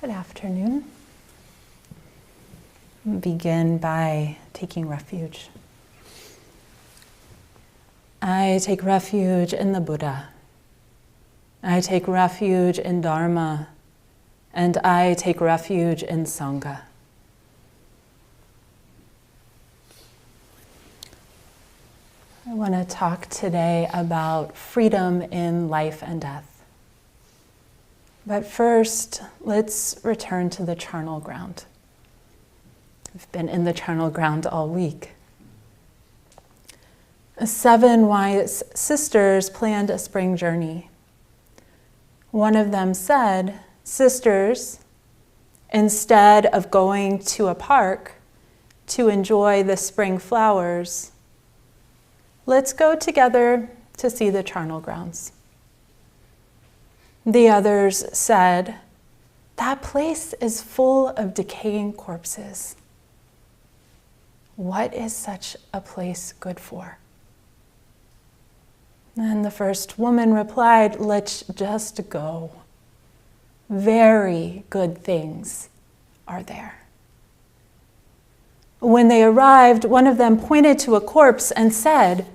Good afternoon. Begin by taking refuge. I take refuge in the Buddha. I take refuge in Dharma, and I take refuge in Sangha. I want to talk today about freedom in life and death. But first, let's return to the charnel ground. We've been in the charnel ground all week. 7 wise sisters planned a spring journey. One of them said, "Sisters, instead of going to a park to enjoy the spring flowers, let's go together to see the charnel grounds." The others said, "That place is full of decaying corpses. What is such a place good for?" And the first woman replied, "Let's just go. Very good things are there." When they arrived, one of them pointed to a corpse and said,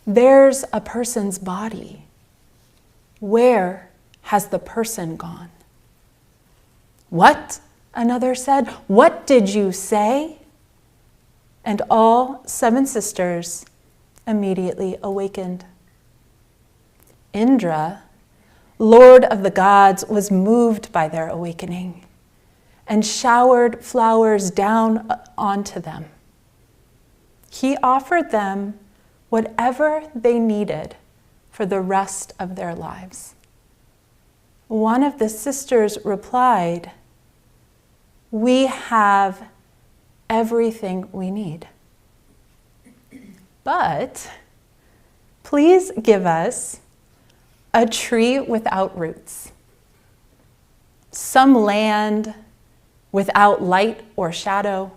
"There's a person's body. Where has the person gone?" "What?" another said. "What did you say?" And all 7 sisters immediately awakened. Indra, Lord of the gods, was moved by their awakening and showered flowers down onto them. He offered them whatever they needed for the rest of their lives. One of the sisters replied, "We have everything we need. But please give us a tree without roots, some land without light or shadow,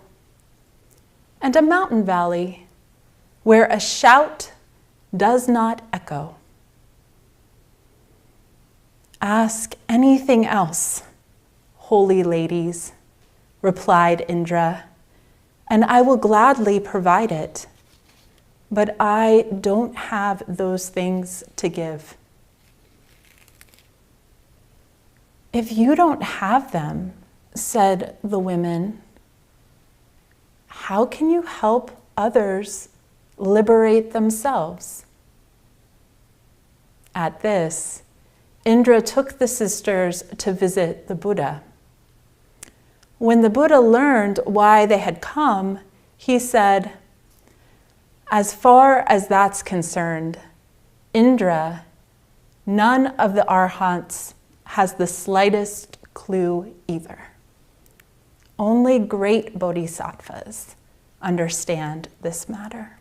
and a mountain valley where a shout does not echo. Ask anything else, holy ladies," replied Indra, "and I will gladly provide it, but I don't have those things to give." "If you don't have them," said the women, "how can you help others liberate themselves?" At this, Indra took the sisters to visit the Buddha. When the Buddha learned why they had come, he said, "As far as that's concerned, Indra, none of the arhats has the slightest clue either. Only great bodhisattvas understand this matter."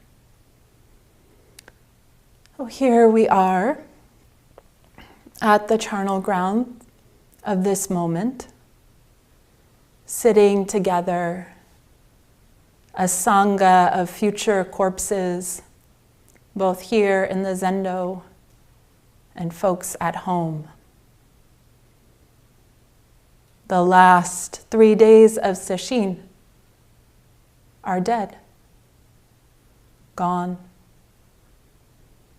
So here we are at the charnel ground of this moment, sitting together, a sangha of future corpses, both here in the zendo and folks at home. The last 3 days of Sesshin are dead, gone.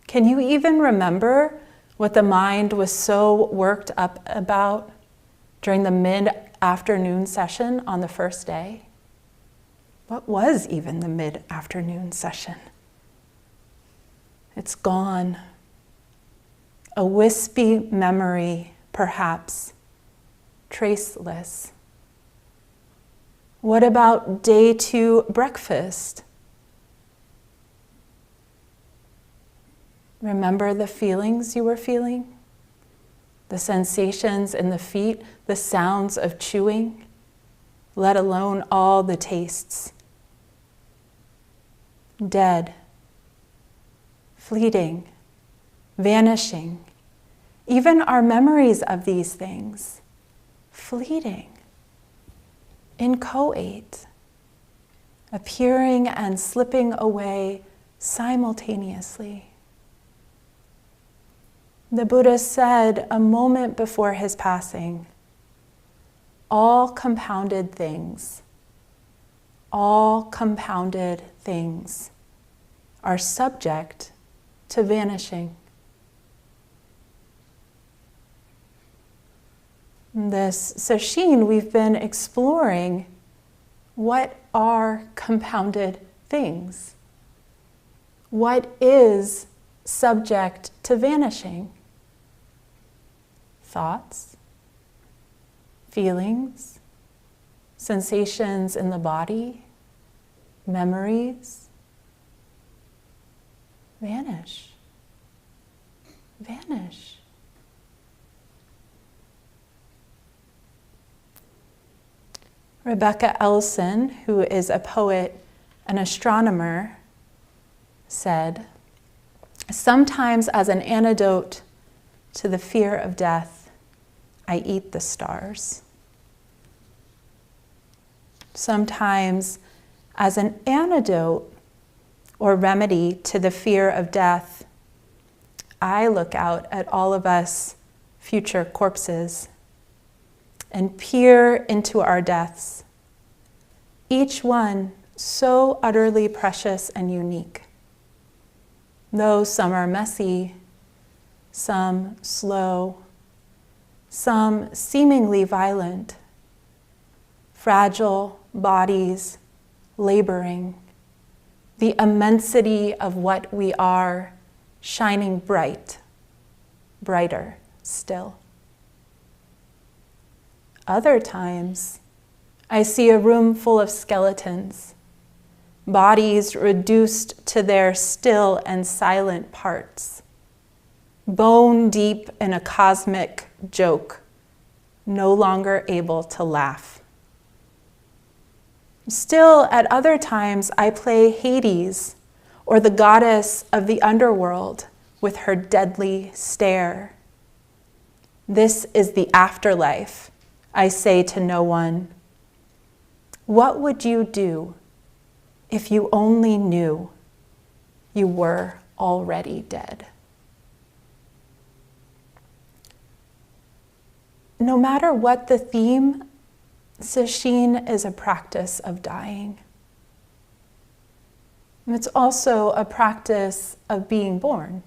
Can you even remember what the mind was so worked up about during the mid-afternoon session on the first day? What was even the mid-afternoon session? It's gone. A wispy memory, perhaps, traceless. What about day 2 breakfast? Remember the feelings you were feeling? The sensations in the feet, the sounds of chewing, let alone all the tastes. Dead, fleeting, vanishing. Even our memories of these things, fleeting, inchoate, appearing and slipping away simultaneously. The Buddha said a moment before his passing, all compounded things are subject to vanishing. In this sesshin, we've been exploring what are compounded things. What is subject to vanishing? Thoughts, feelings, sensations in the body, memories, vanish. Rebecca Ellison, who is a poet and astronomer, said, "Sometimes as an antidote to the fear of death, I eat the stars. Sometimes as an antidote or remedy to the fear of death, I look out at all of us future corpses and peer into our deaths, each one so utterly precious and unique. Though some are messy, some slow, some seemingly violent, fragile bodies laboring, the immensity of what we are shining bright, brighter still. Other times, I see a room full of skeletons, bodies reduced to their still and silent parts, bone deep in a cosmic joke, no longer able to laugh. Still, at other times, I play Hades, or the goddess of the underworld, with her deadly stare. This is the afterlife, I say to no one. What would you do if you only knew you were already dead? No matter what the theme, Sesshin is a practice of dying. It's also a practice of being born.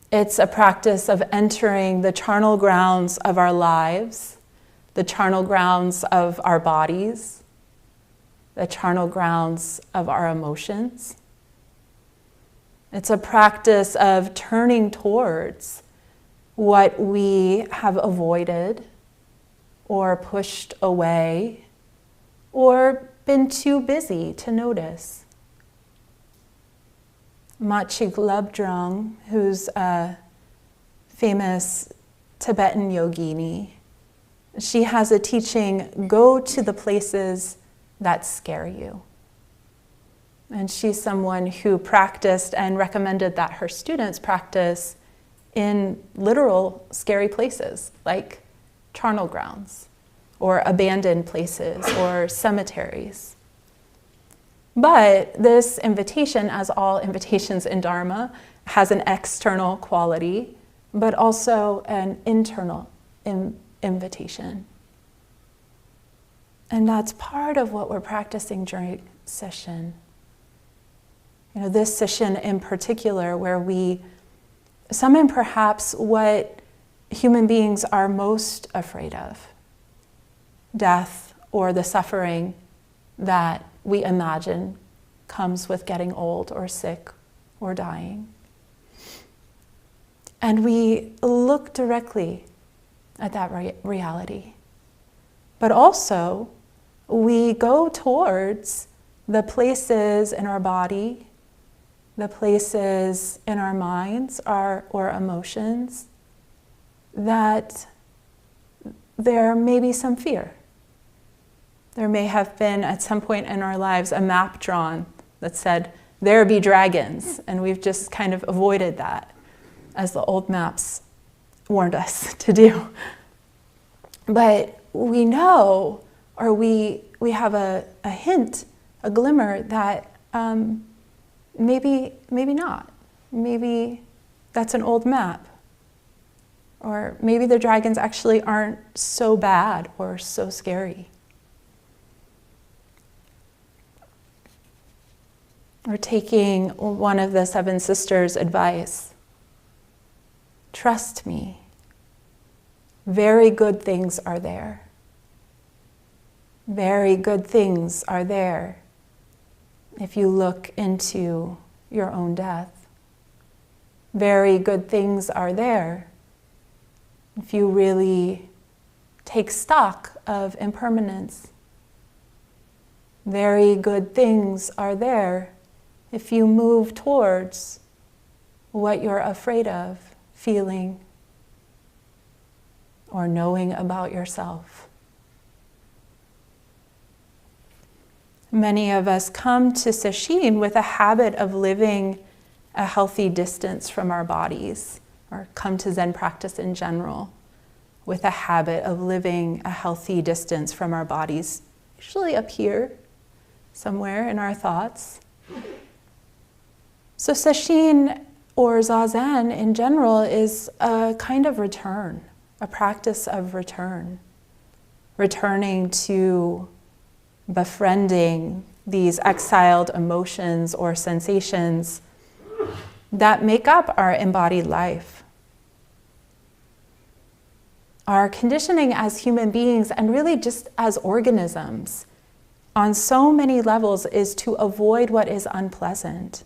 It's a practice of entering the charnel grounds of our lives, the charnel grounds of our bodies, the charnel grounds of our emotions. It's a practice of turning towards what we have avoided or pushed away or been too busy to notice. Machig Labdrung, who's a famous Tibetan yogini, she has a teaching, go to the places that scare you. And she's someone who practiced and recommended that her students practice in literal scary places, like charnel grounds, or abandoned places, or cemeteries. But this invitation, as all invitations in Dharma, has an external quality, but also an internal invitation. And that's part of what we're practicing during sesshin. You know, this sesshin in particular, where we summon perhaps what human beings are most afraid of, death or the suffering that we imagine comes with getting old or sick or dying. And we look directly at that reality. But also, we go towards the places in our body, the places in our minds, or emotions, that there may be some fear. There may have been, at some point in our lives, a map drawn that said, there be dragons, and we've just kind of avoided that, as the old maps warned us to do. But we know, or we have a hint, a glimmer that maybe not. Maybe that's an old map. Or maybe the dragons actually aren't so bad or so scary. Or taking one of the seven sisters' advice. Trust me. Very good things are there. Very good things are there if you look into your own death. Very good things are there if you really take stock of impermanence. Very good things are there if you move towards what you're afraid of feeling or knowing about yourself. Many of us come to Sesshin with a habit of living a healthy distance from our bodies, or come to Zen practice in general with a habit of living a healthy distance from our bodies, usually up here, somewhere in our thoughts. So Sesshin, or Zazen in general, is a kind of return, a practice of return, returning to befriending these exiled emotions or sensations that make up our embodied life. Our conditioning as human beings, and really just as organisms, on so many levels, is to avoid what is unpleasant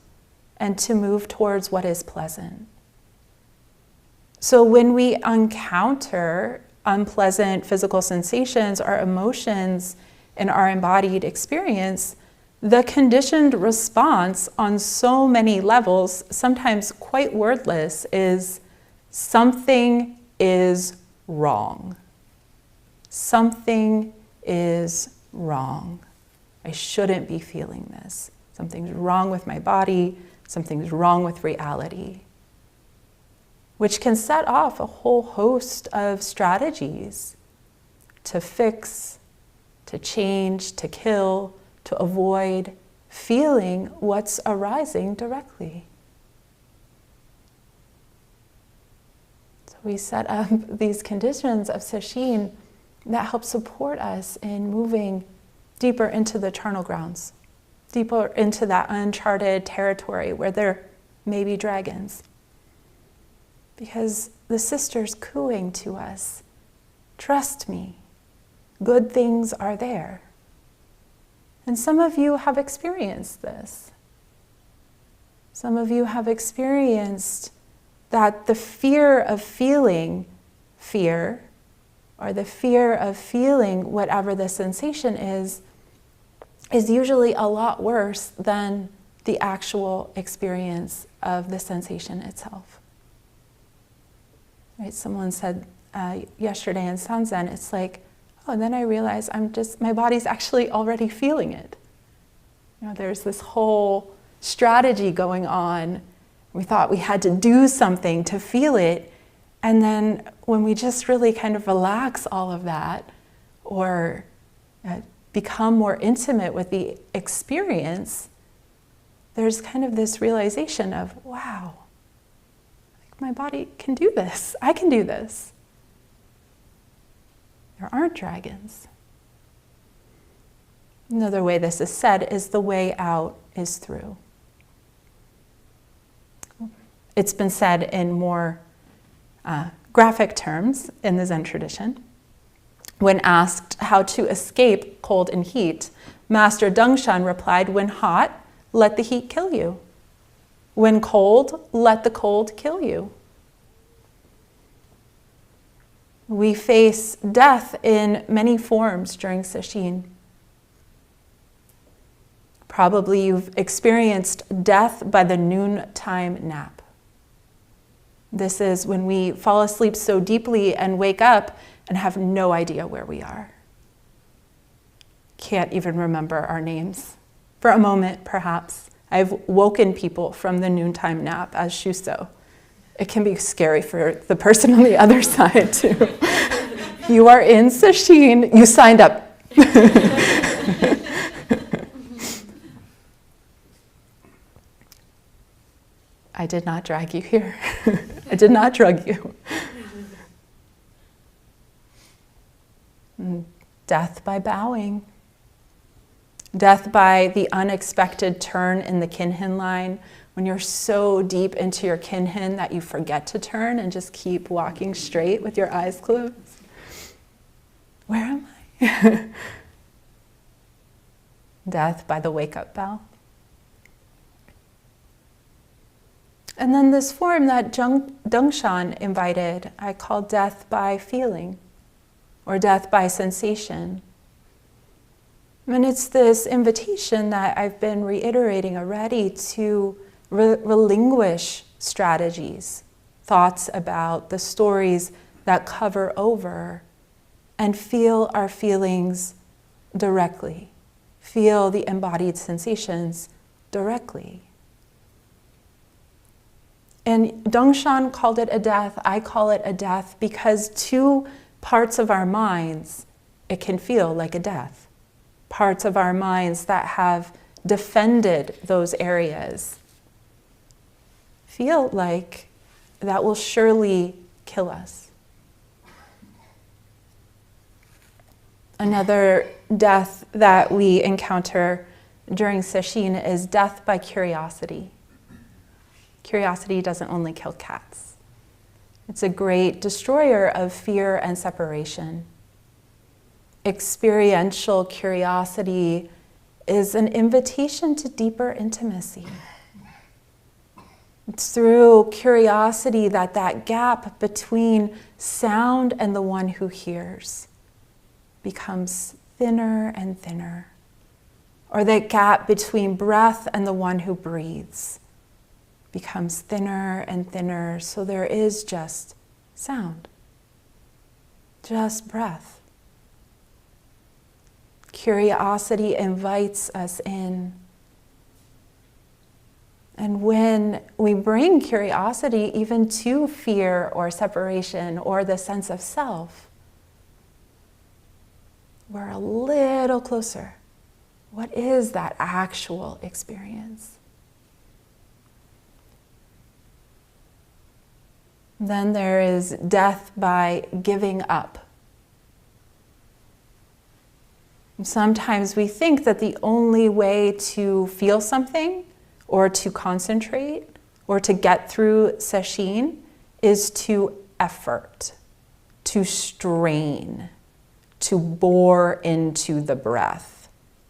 and to move towards what is pleasant. So when we encounter unpleasant physical sensations or emotions in our embodied experience, the conditioned response on so many levels, sometimes quite wordless, is something is wrong. Something is wrong. I shouldn't be feeling this. Something's wrong with my body. Something's wrong with reality. Which can set off a whole host of strategies to fix, to change, to kill, to avoid feeling what's arising directly. So we set up these conditions of Sesshin that help support us in moving deeper into the charnel grounds, deeper into that uncharted territory where there may be dragons. Because the sister's cooing to us, trust me, good things are there. And some of you have experienced this. Some of you have experienced that the fear of feeling fear, or the fear of feeling whatever the sensation is usually a lot worse than the actual experience of the sensation itself. Right? Someone said yesterday in Sanzen, it's like, oh, and then I realize my body's actually already feeling it. You know, there's this whole strategy going on. We thought we had to do something to feel it. And then when we just really kind of relax all of that, or become more intimate with the experience, there's kind of this realization of, wow, like my body can do this. I can do this. There aren't dragons. Another way this is said is the way out is through. It's been said in more graphic terms in the Zen tradition. When asked how to escape cold and heat, Master Dongshan replied, when hot, let the heat kill you. When cold, let the cold kill you. We face death in many forms during Sesshin. Probably you've experienced death by the noontime nap. This is when we fall asleep so deeply and wake up and have no idea where we are. Can't even remember our names. For a moment, perhaps, I've woken people from the noontime nap as Shuso. It can be scary for the person on the other side, too. You are in Sesshin. You signed up. I did not drag you here. I did not drug you. Death by bowing. Death by the unexpected turn in the kinhin line, when you're so deep into your kinhin that you forget to turn and just keep walking straight with your eyes closed. Where am I? Death by the wake-up bell. And then this form that Dongshan invited, I call death by feeling, or death by sensation. And it's this invitation that I've been reiterating already to relinquish strategies, thoughts about the stories that cover over, and feel our feelings directly. Feel the embodied sensations directly. And Dongshan called it a death. I call it a death because two parts of our minds, it can feel like a death. Parts of our minds that have defended those areas feel like that will surely kill us. Another death that we encounter during Sesshin is death by curiosity. Curiosity doesn't only kill cats. It's a great destroyer of fear and separation. Experiential curiosity is an invitation to deeper intimacy. It's through curiosity that gap between sound and the one who hears becomes thinner and thinner. Or that gap between breath and the one who breathes becomes thinner and thinner, so there is just sound, just breath. Curiosity invites us in. And when we bring curiosity even to fear or separation or the sense of self, we're a little closer. What is that actual experience? Then there is death by giving up. Sometimes we think that the only way to feel something or to concentrate or to get through Sesshin is to effort, to strain, to bore into the breath,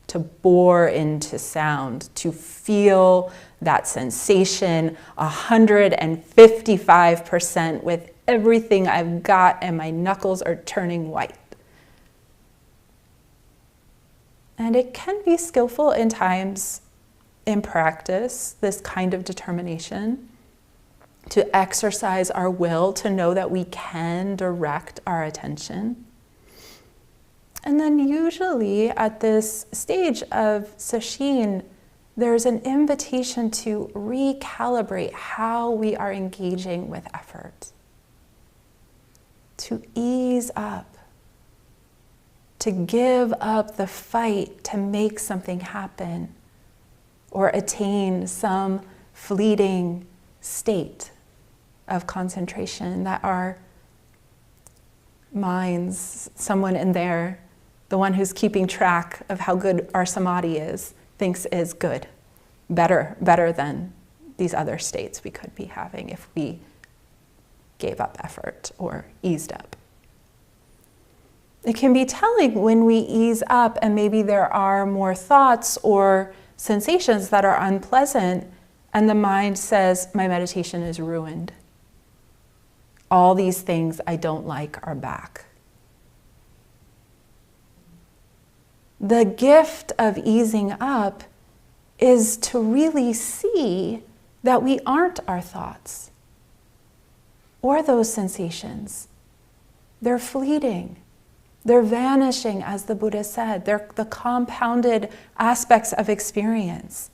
to bore into sound, to feel that sensation 155% with everything I've got and my knuckles are turning white. And it can be skillful in times in practice, this kind of determination, to exercise our will, to know that we can direct our attention. And then usually at this stage of Sesshin, there's an invitation to recalibrate how we are engaging with effort, to ease up, to give up the fight to make something happen or attain some fleeting state of concentration that our minds, someone in there, the one who's keeping track of how good our samadhi is, thinks is good, better than these other states we could be having if we gave up effort or eased up. It can be telling when we ease up and maybe there are more thoughts or sensations that are unpleasant and the mind says, my meditation is ruined. All these things I don't like are back. The gift of easing up is to really see that we aren't our thoughts or those sensations. They're fleeting. They're vanishing, as the Buddha said. They're the compounded aspects of experience.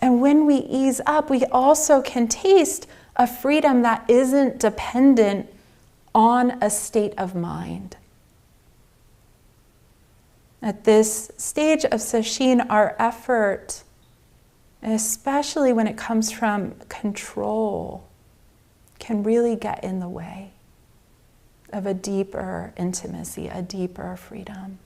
And when we ease up, we also can taste a freedom that isn't dependent on a state of mind. At this stage of Sesshin, our effort, especially when it comes from control, can really get in the way of a deeper intimacy, a deeper freedom.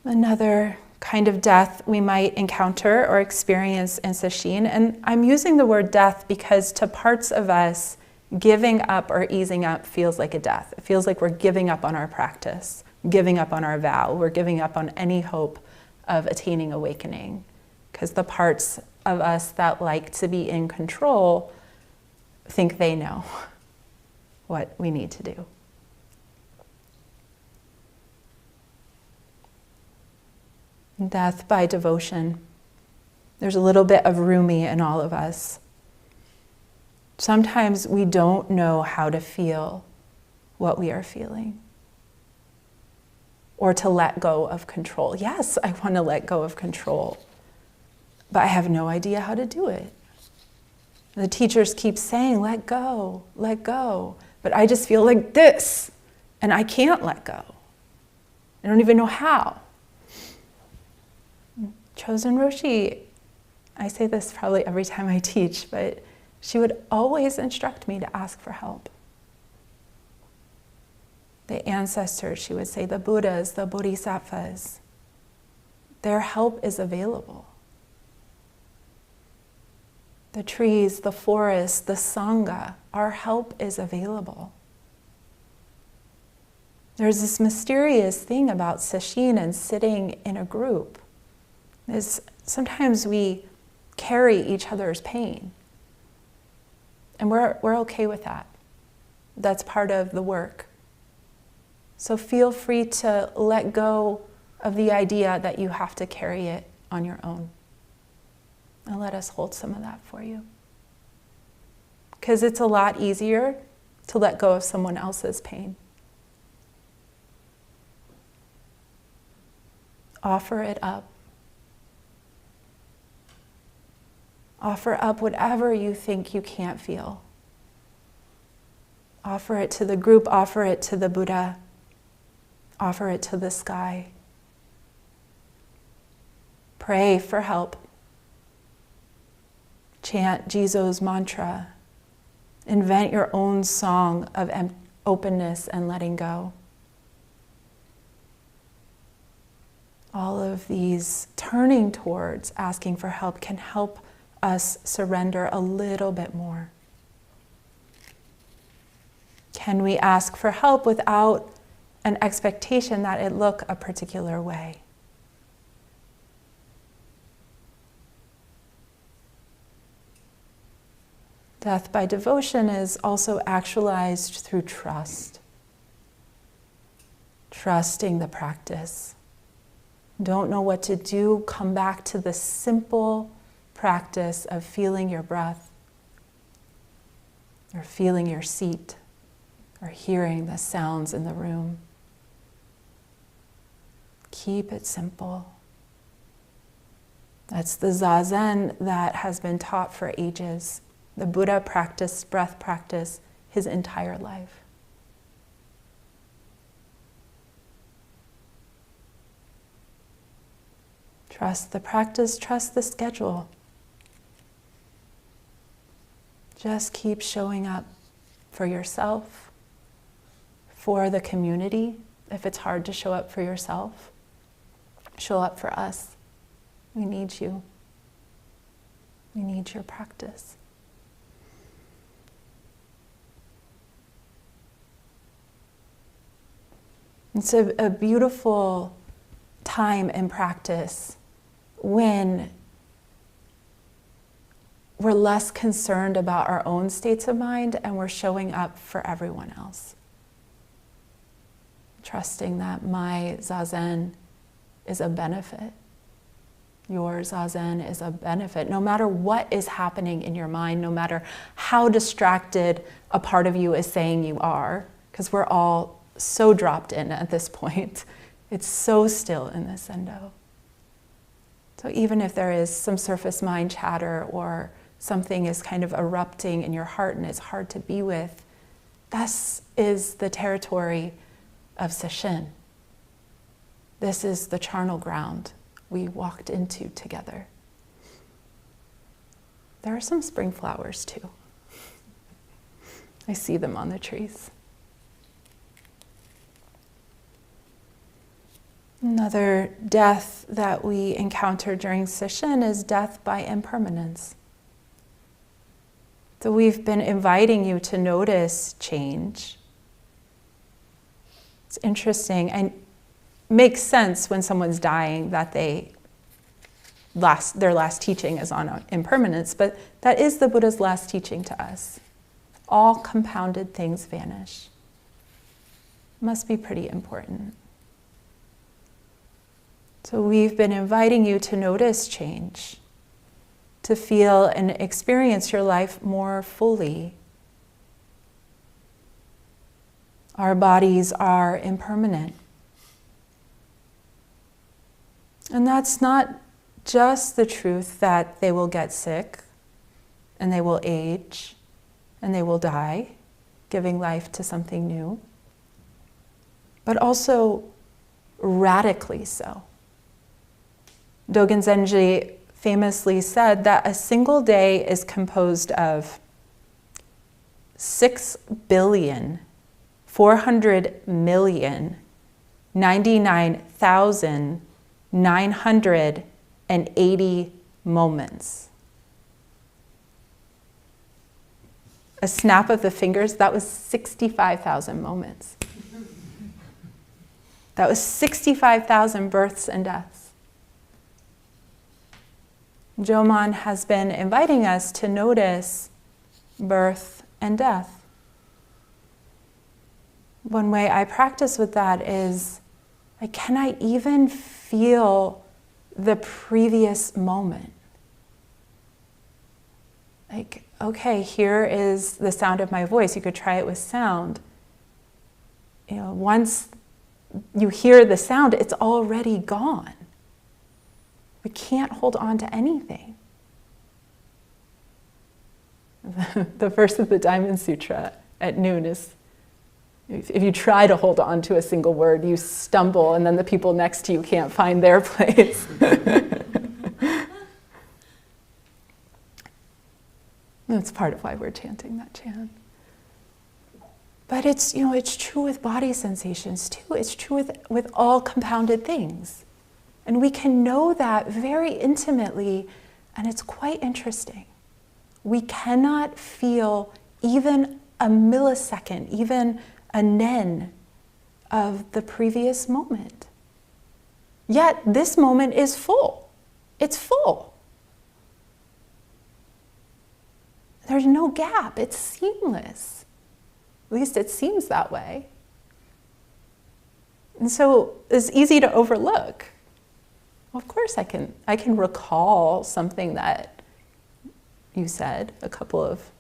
Another kind of death we might encounter or experience in Sesshin, and I'm using the word death because to parts of us, giving up or easing up feels like a death. It feels like we're giving up on our practice, giving up on our vow, we're giving up on any hope of attaining awakening. Because the parts of us that like to be in control think they know what we need to do. Death by devotion. There's a little bit of Rumi in all of us. Sometimes we don't know how to feel what we are feeling, or to let go of control. Yes, I want to let go of control, but I have no idea how to do it. The teachers keep saying, let go, but I just feel like this, and I can't let go. I don't even know how. Chosen Roshi, I say this probably every time I teach, but she would always instruct me to ask for help. The ancestors, she would say, the Buddhas, the Bodhisattvas, their help is available. The trees, the forests, the Sangha, our help is available. There's this mysterious thing about Sesshin and sitting in a group. Sometimes we carry each other's pain. And we're okay with that. That's part of the work. So feel free to let go of the idea that you have to carry it on your own. And let us hold some of that for you. Because it's a lot easier to let go of someone else's pain. Offer it up. Offer up whatever you think you can't feel. Offer it to the group, offer it to the Buddha, offer it to the sky. Pray for help. Chant Jizo's mantra. Invent your own song of openness and letting go. All of these turning towards asking for help can help us surrender a little bit more. Can we ask for help without an expectation that it look a particular way? Death by devotion is also actualized through trust. Trusting the practice. Don't know what to do, come back to the simple practice of feeling your breath, or feeling your seat, or hearing the sounds in the room. Keep it simple. That's the Zazen that has been taught for ages. The Buddha practiced breath practice his entire life. Trust the practice, trust the schedule. Just keep showing up for yourself, for the community. If it's hard to show up for yourself, show up for us. We need you. We need your practice. It's a beautiful time in practice when we're less concerned about our own states of mind and we're showing up for everyone else. Trusting that my Zazen is a benefit. Your Zazen is a benefit. No matter what is happening in your mind, no matter how distracted a part of you is saying you are, because we're all so dropped in at this point. It's so still in this endo. So even if there is some surface mind chatter or something is kind of erupting in your heart and it's hard to be with, this is the territory of Sesshin. This is the charnel ground we walked into together. There are some spring flowers too. I see them on the trees. Another death that we encounter during Sesshin is death by impermanence. So we've been inviting you to notice change. It's interesting and makes sense when someone's dying that their last teaching is on impermanence, but that is the Buddha's last teaching to us. All compounded things vanish. Must be pretty important. So we've been inviting you to notice change, to feel and experience your life more fully. Our bodies are impermanent. And that's not just the truth that they will get sick, and they will age, and they will die, giving life to something new, but also radically so. Dogen Zenji famously said that a single day is composed of 6,400,099,980 moments. A snap of the fingers, that was 65,000 moments. That was 65,000 births and deaths. Jomon has been inviting us to notice birth and death. One way I practice with that is, like, can I even feel the previous moment? Like, okay, here is the sound of my voice. You could try it with sound. You know, once you hear the sound, it's already gone. We can't hold on to anything. The verse of the Diamond Sutra at noon is, if you try to hold on to a single word, you stumble, and then the people next to you can't find their place. That's part of why we're chanting that chant. But it's true with body sensations too. It's true with all compounded things. And we can know that very intimately, and it's quite interesting. We cannot feel even a millisecond, even a nen of the previous moment. Yet this moment is full. It's full. There's no gap. It's seamless. At least it seems that way. And so it's easy to overlook. Of course I can recall something that you said a couple of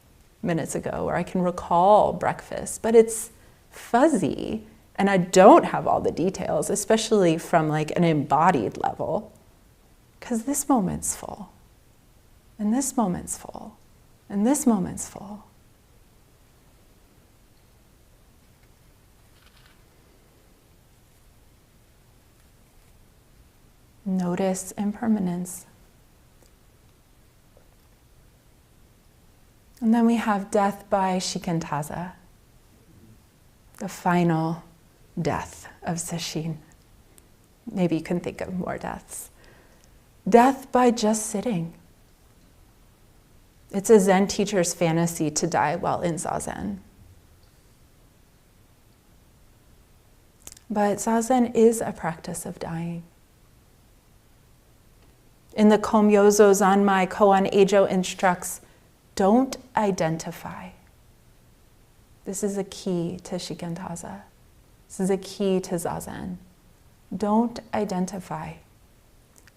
minutes ago, or I can recall breakfast, but it's fuzzy and I don't have all the details, especially from like an embodied level, because this moment's full, and this moment's full, and this moment's full. Notice impermanence. And then we have death by shikantaza, the final death of Sesshin. Maybe you can think of more deaths. Death by just sitting. It's a Zen teacher's fantasy to die while in Zazen. But Zazen is a practice of dying. In the Komyozo Zanmai Koan Eijo instructs, don't identify. This is a key to shikantaza. This is a key to Zazen. Don't identify.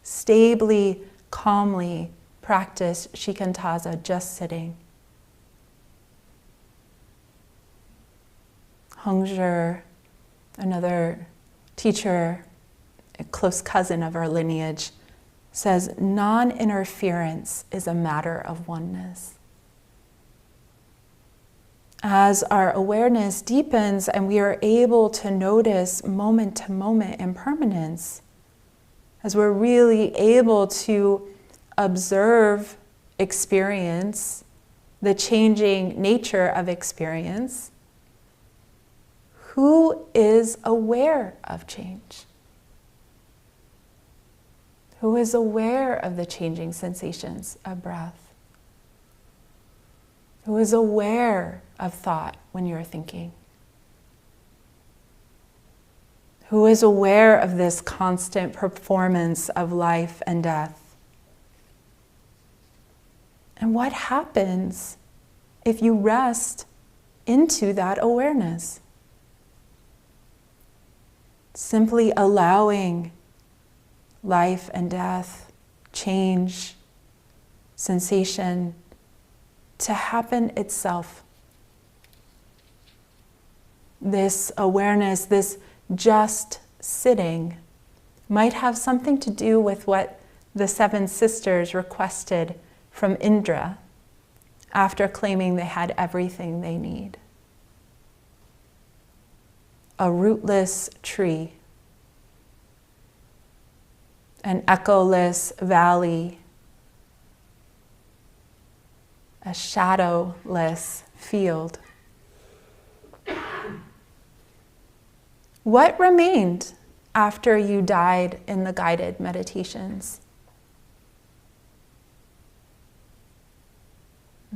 Stably, calmly practice shikantaza, just sitting. Hongzhi, another teacher, a close cousin of our lineage, says non-interference is a matter of oneness. As our awareness deepens and we are able to notice moment-to-moment impermanence, as we're really able to observe experience the changing nature of experience, who is aware of change? Who is aware of the changing sensations of breath? Who is aware of thought when you're thinking? Who is aware of this constant performance of life and death? And what happens if you rest into that awareness? Simply allowing life and death, change, sensation to happen itself. This awareness, this just sitting, might have something to do with what the 7 sisters requested from Indra after claiming they had everything they need. A rootless tree, an echoless valley, a shadowless field. What remained after you died in the guided meditations?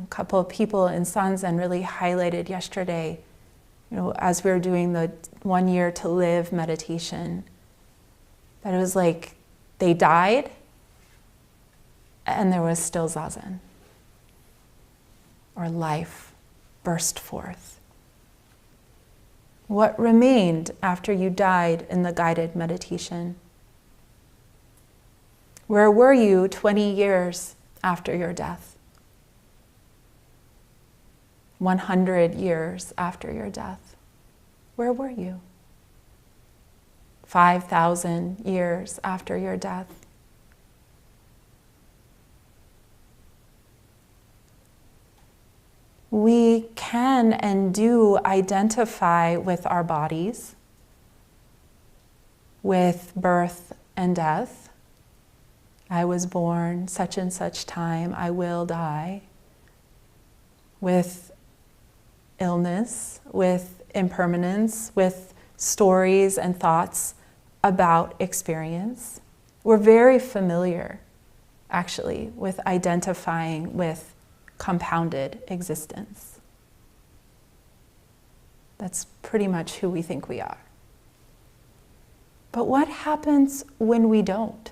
A couple of people in Sanzen really highlighted yesterday, as we were doing the 1 year to live meditation, that it was like they died and there was still Zazen, or life burst forth. What remained after you died in the guided meditation? Where were you 20 years after your death? 100 years after your death? Where were you? 5,000 years after your death? We can and do identify with our bodies, with birth and death. I was born such and such time, I will die. With illness, with impermanence, with stories and thoughts about experience. We're very familiar, actually, with identifying with compounded existence. That's pretty much who we think we are. But what happens when we don't?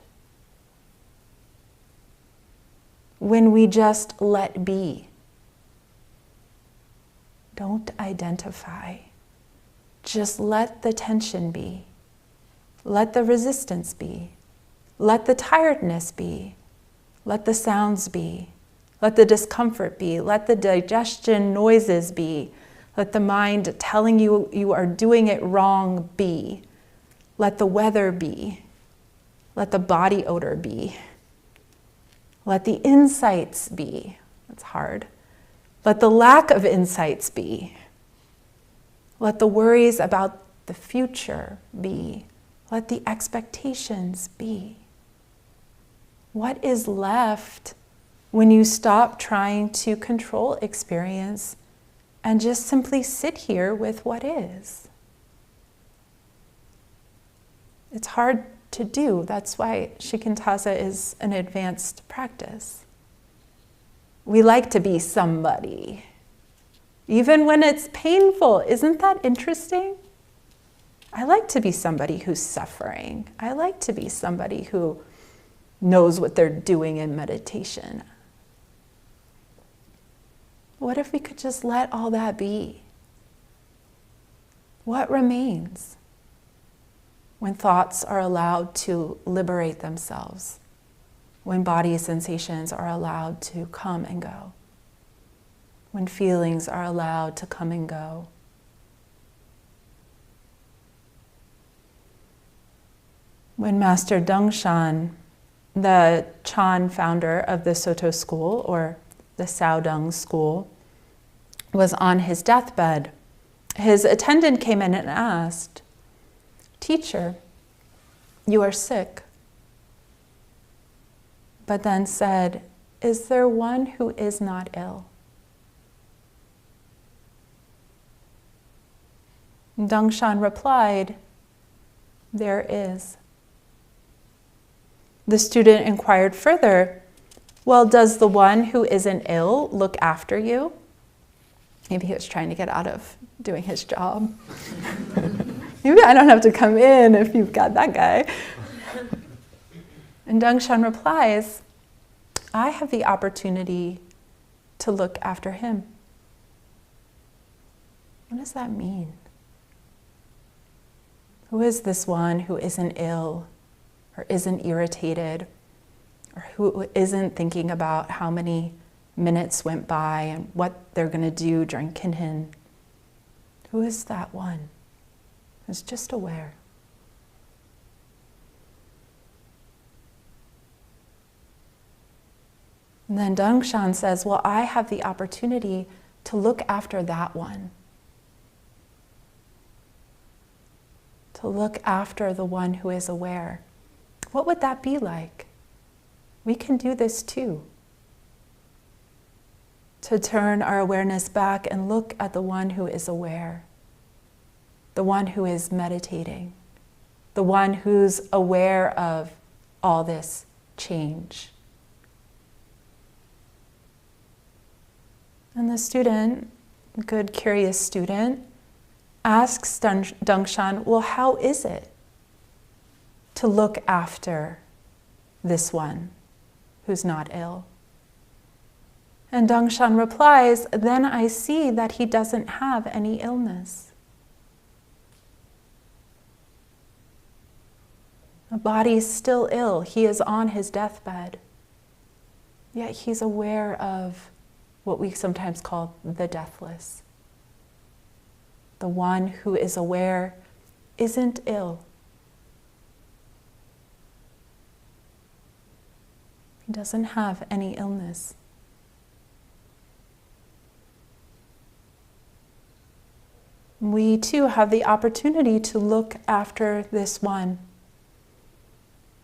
When we just let be? Don't identify. Just let the tension be. Let the resistance be. Let the tiredness be. Let the sounds be. Let the discomfort be. Let the digestion noises be. Let the mind telling you you are doing it wrong be. Let the weather be. Let the body odor be. Let the insights be. That's hard. Let the lack of insights be. Let the worries about the future be. Let the expectations be. What is left when you stop trying to control experience and just simply sit here with what is? It's hard to do. That's why Shikantaza is an advanced practice. We like to be somebody, even when it's painful. Isn't that interesting? I like to be somebody who's suffering. I like to be somebody who knows what they're doing in meditation. What if we could just let all that be? What remains when thoughts are allowed to liberate themselves? When body sensations are allowed to come and go? When feelings are allowed to come and go? When Master Dongshan, the Chan founder of the Soto school, or the Saodong school, was on his deathbed, his attendant came in and asked, "Teacher, you are sick." But then said, "Is there one who is not ill?" And Dangshan replied, "There is." The student inquired further, "Well, does the one who isn't ill look after you?" Maybe he was trying to get out of doing his job. Maybe I don't have to come in if you've got that guy. And Dangshan replies, "I have the opportunity to look after him." What does that mean? Who is this one who isn't ill or isn't irritated or who isn't thinking about how many minutes went by and what they're going to do during kinhin? Who is that one who's just aware? And then Dangshan says, "Well, I have the opportunity to look after that one. To look after the one who is aware." What would that be like? We can do this too. To turn our awareness back and look at the one who is aware, the one who is meditating, the one who's aware of all this change. And the student, a good curious student, asks Dangshan, "Well, how is it to look after this one who's not ill?" And Dangshan replies, "Then I see that he doesn't have any illness. The body is still ill. He is on his deathbed. Yet he's aware of what we sometimes call the deathless. The one who is aware isn't ill. He doesn't have any illness." We too have the opportunity to look after this one,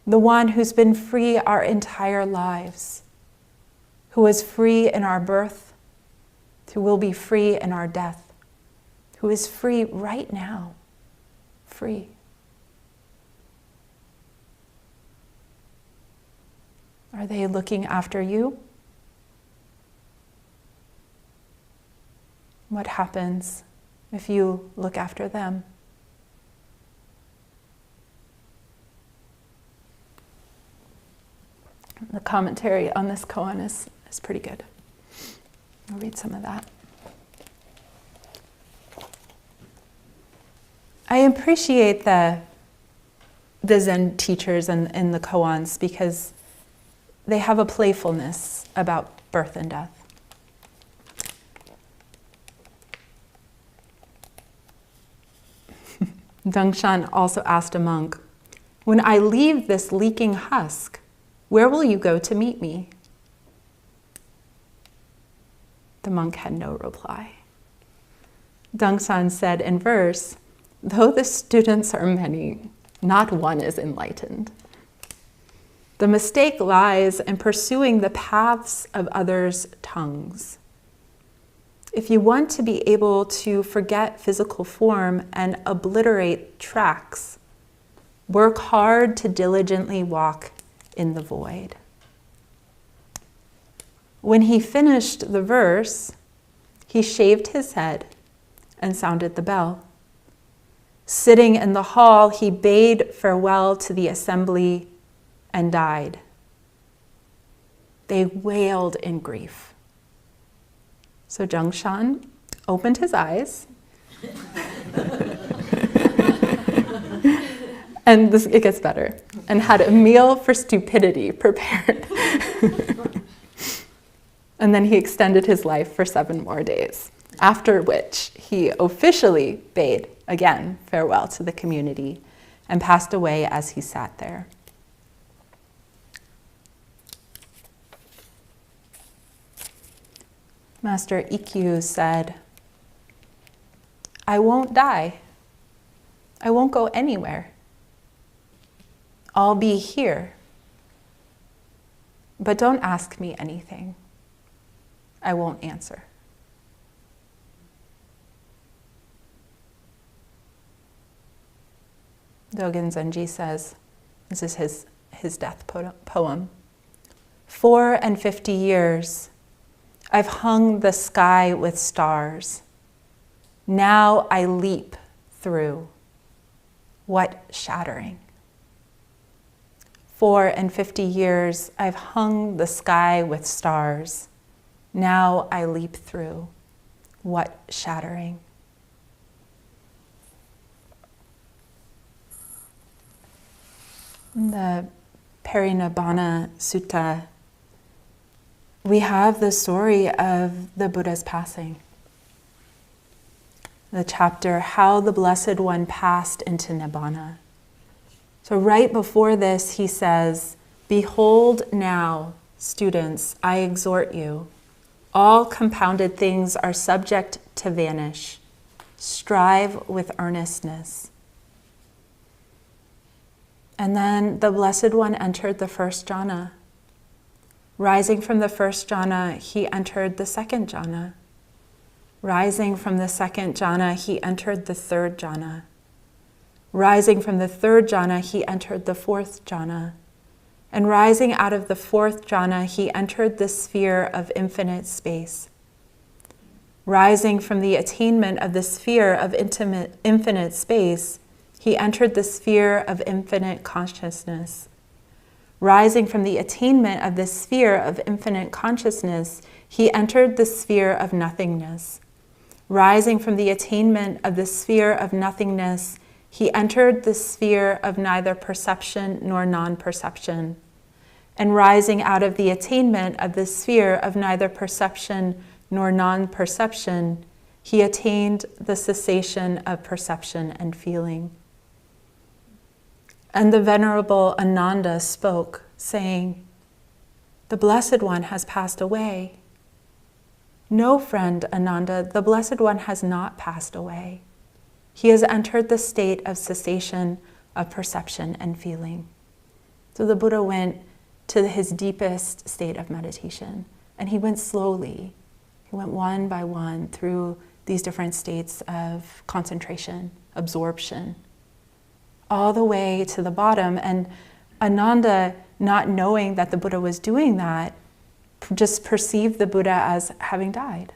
the one who's been free our entire lives, who was free in our birth, who will be free in our death, who is free right now, free. Are they looking after you? What happens if you look after them? The commentary on this koan is pretty good. I'll read some of that. I appreciate the Zen teachers and the koans because they have a playfulness about birth and death. Dangshan also asked a monk, "When I leave this leaking husk, where will you go to meet me?" The monk had no reply. Dangshan said in verse, "Though the students are many, not one is enlightened. The mistake lies in pursuing the paths of others' tongues. If you want to be able to forget physical form and obliterate tracks, work hard to diligently walk in the void." When he finished the verse, he shaved his head and sounded the bell. Sitting in the hall, he bade farewell to the assembly and died. They wailed in grief. So Dangshan opened his eyes, and it gets better, and had a meal for stupidity prepared. And then he extended his life for 7 more days, after which he officially bade again farewell to the community and passed away as he sat there. Master Ikkyu said, "I won't die. I won't go anywhere. I'll be here. But don't ask me anything. I won't answer." Dogen Zenji says, this is his death poem, 450 years I've hung the sky with stars. Now I leap through. What shattering. 450 years I've hung the sky with stars. Now I leap through. What shattering. In the Parinirvana Sutta, we have the story of the Buddha's passing. The chapter, How the Blessed One Passed into Nibbana. So right before this, he says, behold now, students, I exhort you, all compounded things are subject to vanish. Strive with earnestness. And then the Blessed One entered the first jhana. Rising from the first jhana, he entered the second jhana. Rising from the second jhana, he entered the third jhana. Rising from the third jhana, he entered the fourth jhana. And rising out of the fourth jhana, he entered the sphere of infinite space. Rising from the attainment of the sphere of infinite space, he entered the sphere of infinite consciousness. Rising from the attainment of the sphere of infinite consciousness, he entered the sphere of nothingness. Rising from the attainment of the sphere of nothingness, he entered the sphere of neither perception nor non-perception. And rising out of the attainment of the sphere of neither perception nor non-perception, he attained the cessation of perception and feeling. And the Venerable Ananda spoke, saying, the Blessed One has passed away. No, friend Ananda, the Blessed One has not passed away. He has entered the state of cessation of perception and feeling. So the Buddha went to his deepest state of meditation, and he went slowly. He went one by one through these different states of concentration, absorption, all the way to the bottom. And Ananda, not knowing that the Buddha was doing that, just perceived the Buddha as having died.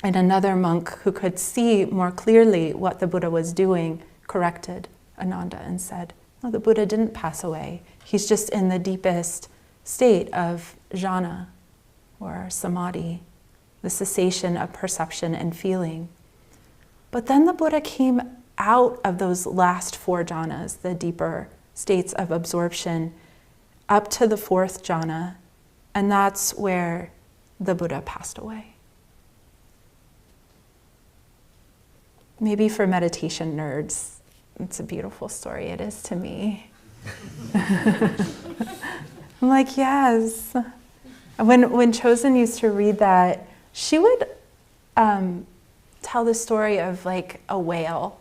And another monk who could see more clearly what the Buddha was doing corrected Ananda and said, no, the Buddha didn't pass away. He's just in the deepest state of jhana or samadhi, the cessation of perception and feeling. But then the Buddha came out of those last four jhanas, the deeper states of absorption, up to the fourth jhana, and that's where the Buddha passed away. Maybe for meditation nerds, it's a beautiful story. It is to me. I'm like, yes. When Chosen used to read that, she would tell the story of like a whale.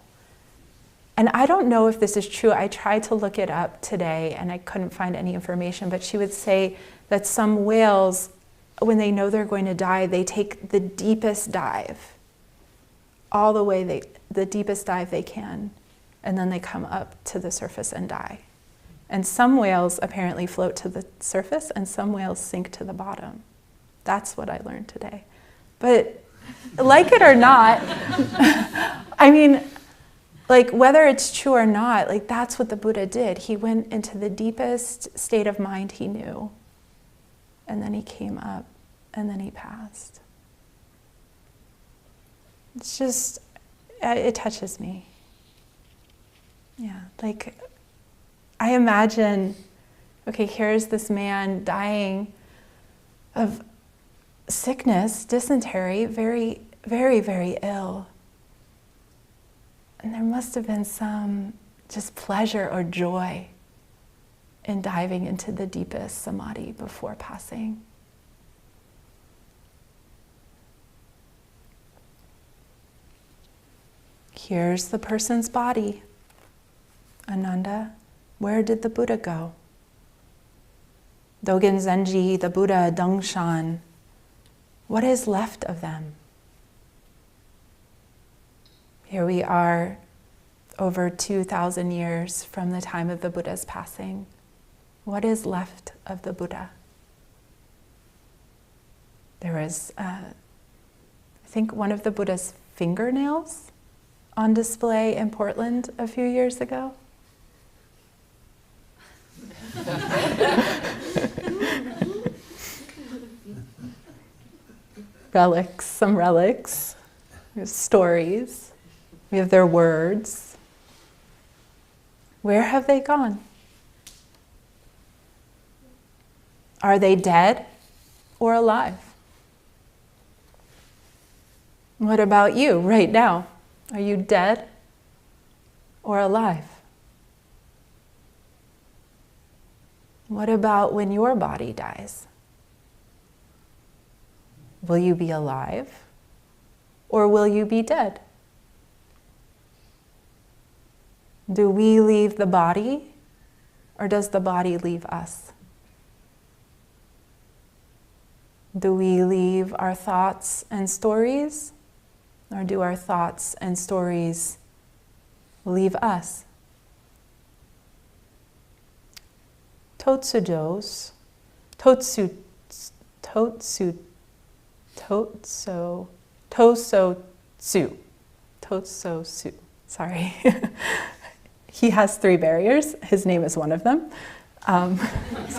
And I don't know if this is true. I tried to look it up today and I couldn't find any information, but she would say that some whales, when they know they're going to die, they take the deepest dive, all the way, the deepest dive they can, and then they come up to the surface and die. And some whales apparently float to the surface and some whales sink to the bottom. That's what I learned today. But like it or not, I mean, like whether it's true or not, like that's what the Buddha did. He went into the deepest state of mind he knew, and then he came up, and then he passed. It's just, it touches me. Yeah, like I imagine, okay, here's this man dying of sickness, dysentery, very, very, very ill. And there must have been some just pleasure or joy in diving into the deepest samadhi before passing. Here's the person's body. Ananda, where did the Buddha go? Dogen Zenji, the Buddha, Dongshan, what is left of them? Here we are over 2,000 years from the time of the Buddha's passing. What is left of the Buddha? There was, I think, one of the Buddha's fingernails on display in Portland a few years ago. Relics, some relics. We have stories. We have their words. Where have they gone? Are they dead or alive? What about you right now? Are you dead or alive? What about when your body dies? Will you be alive or will you be dead? Do we leave the body or does the body leave us? Do we leave our thoughts and stories or do our thoughts and stories leave us? Totsujos, Tosotsu, sorry. He has 3 barriers. His name is one of them. So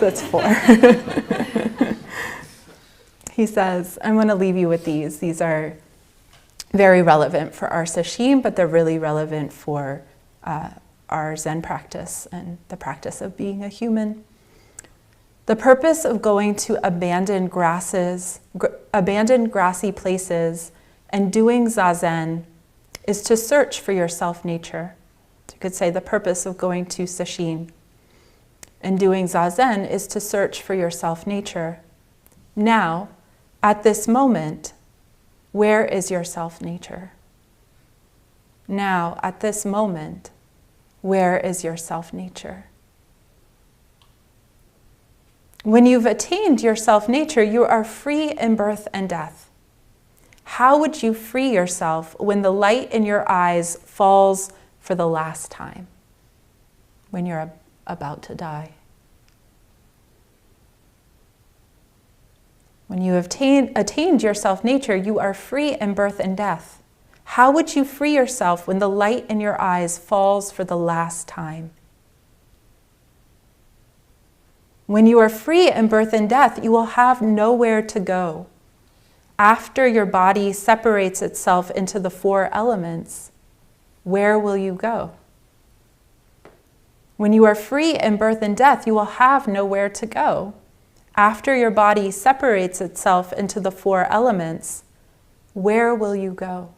that's 4. He says, I'm going to leave you with these. These are very relevant for our sesshin, but they're really relevant for our Zen practice and the practice of being a human. The purpose of going to abandoned grassy places and doing zazen is to search for your self-nature. You could say the purpose of going to sesshin and doing zazen is to search for your self-nature. Now, at this moment, where is your self-nature? Now, at this moment, where is your self-nature? When you've attained your self-nature, you are free in birth and death. How would you free yourself when the light in your eyes falls for the last time? When you're about to die? When you have attained your self-nature, you are free in birth and death. How would you free yourself when the light in your eyes falls for the last time? When you are free in birth and death, you will have nowhere to go. After your body separates itself into the 4 elements, where will you go? When you are free in birth and death, you will have nowhere to go. After your body separates itself into the 4 elements, where will you go?